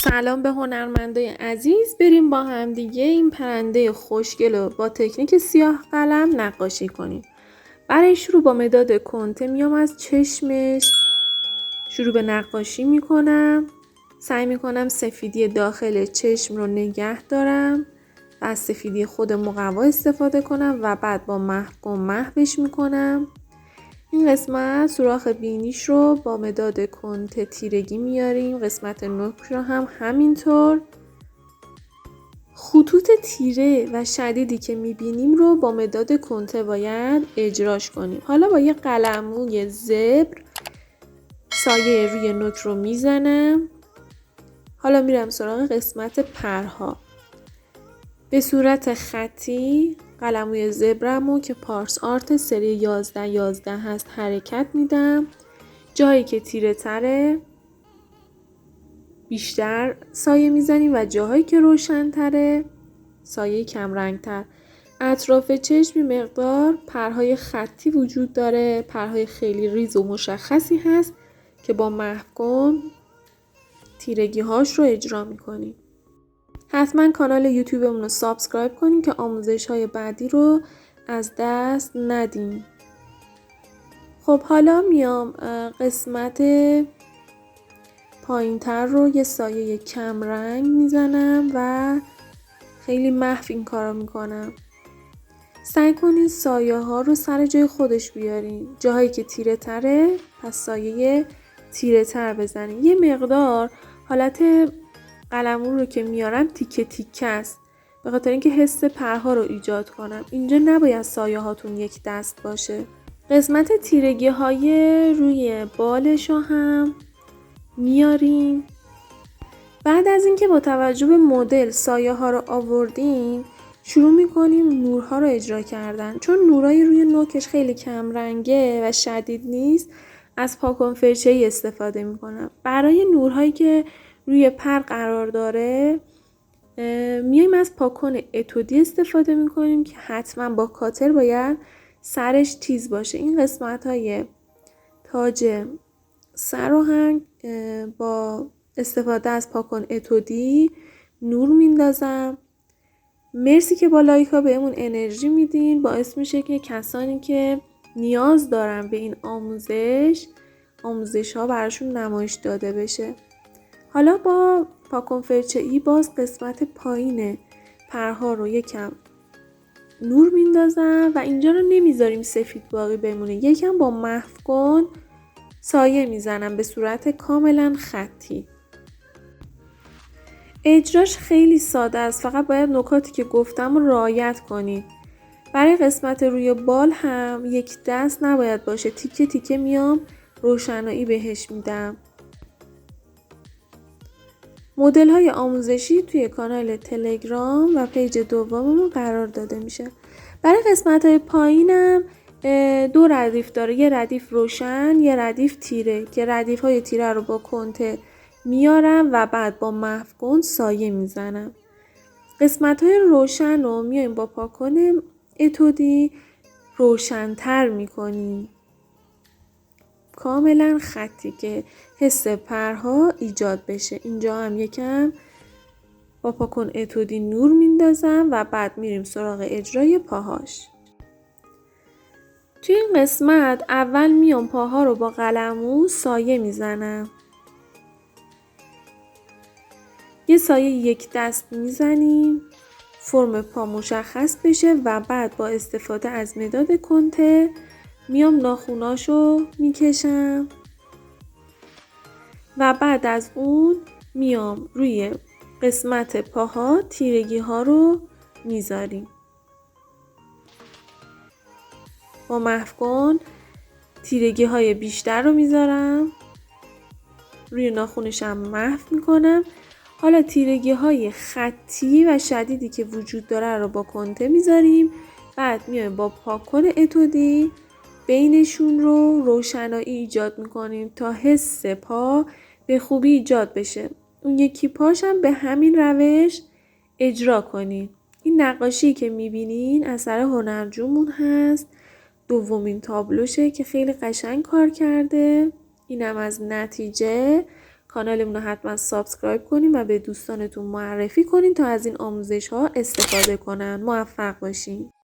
سلام به هنرمندای عزیز. بریم با هم دیگه این پرنده خوشگل رو با تکنیک سیاه قلم نقاشی کنیم. برای شروع با مداد کنته میام از چشمش شروع به نقاشی میکنم. سعی میکنم سفیدی داخل چشم رو نگه دارم و از سفیدی خود مقوا استفاده کنم و بعد با محوگم محوش میکنم. این قسمت سوراخ بینیش رو با مداد کنته تیرگی میاریم. قسمت نوک رو هم همینطور. خطوط تیره و شدیدی که میبینیم رو با مداد کنته باید اجراش کنیم. حالا با یه قلموی زبر سایه روی نوک رو میزنم. حالا میرم سراغ قسمت پرها. به صورت خطی قلموی زبرمو که پارس آرت سری 11 هست حرکت میدم. جایی که تیره تره بیشتر سایه میزنیم و جاهایی که روشن تره سایه کم رنگ تر. اطراف چشم مقدار پرهای خطی وجود داره. پرهای خیلی ریز و مشخصی هست که با محوگم تیرگی هاش رو اجرا میکنیم. حتما کانال یوتیوبمون رو سابسکرایب کنیم که آموزش های بعدی رو از دست ندیم. خب حالا میام قسمت پایین تر رو یه سایه کم رنگ میزنم و خیلی محو این کارو میکنم. سعی کنین سایه ها رو سر جای خودش بیارین. جاهایی که تیره تره پس سایه تیره تر بزنین. یه مقدار حالت قلمو رو که میارم تیکه تیکه است به خاطر اینکه حس پرها رو ایجاد کنم. اینجا نباید سایه هاتون یک دست باشه. قسمت تیرگی های روی بالش رو هم میاریم. بعد از اینکه با توجه به مدل سایه ها رو آوردیم شروع میکنیم نورها رو اجرا کردن. چون نورای روی نوکش خیلی کم رنگه و شدید نیست از پاکن فرچه‌ای استفاده میکنم. برای نورهایی که روی پر قرار داره میایم از پاکن اتودی استفاده میکنیم که حتما با کاتر باید سرش تیز باشه. این قسمت های تاج سر رو هم با استفاده از پاکن اتودی نور میندازم. مرسی که با لایک ها بهمون انرژی میدین. باعث میشه که کسانی که نیاز دارن به این آموزش ها براشون نمایش داده بشه. حالا با پاکن فرچه‌ای باز قسمت پایین پرها رو یکم نور میندازم و اینجا رو نمیذاریم سفید باقی بمونه. یکم با محوگم سایه میزنم به صورت کاملا خطی. اجراش خیلی ساده است. فقط باید نکاتی که گفتم رو رعایت کنید. برای قسمت روی بال هم یک دست نباید باشه. تیکه تیکه میام روشنایی بهش میدم. مدل های آموزشی توی کانال تلگرام و پیج دوممون قرار داده میشه. برای قسمت های پایینم 2 ردیف داره. یه ردیف روشن یه ردیف تیره که ردیف های تیره رو با کنته میارم و بعد با محوگم سایه میزنم. قسمت های روشن رو میایم با پاکن اتودی روشن‌تر میکنیم. کاملا خطی که حس پرها ایجاد بشه. اینجا هم یکم با پاکن اتودی نور میندازم و بعد میریم سراغ اجرای پاهاش. توی این قسمت اول میام پاها رو با قلمو سایه میزنم. یه سایه یک دست میزنیم فرم پا مشخص بشه و بعد با استفاده از مداد کنته میام ناخوناشو میکشم و بعد از اون میام روی قسمت پاها تیرگی ها رو میذاریم. با محوگم تیرگی های بیشتر رو میذارم. روی ناخونشم محو میکنم. حالا تیرگی های خطی و شدیدی که وجود داره رو با کنته میذاریم. بعد میایم با پاکن اتودی بینشون رو روشنایی ایجاد میکنیم تا حس پا به خوبی ایجاد بشه. اون یکی پاش هم به همین روش اجرا کنید. این نقاشی که میبینین اثر هنرجومون هست. دومین تابلوشه که خیلی قشنگ کار کرده. اینم از نتیجه. کانالمون رو حتما سابسکرایب کنین و به دوستانتون معرفی کنین تا از این آموزش ها استفاده کنن. موفق باشین.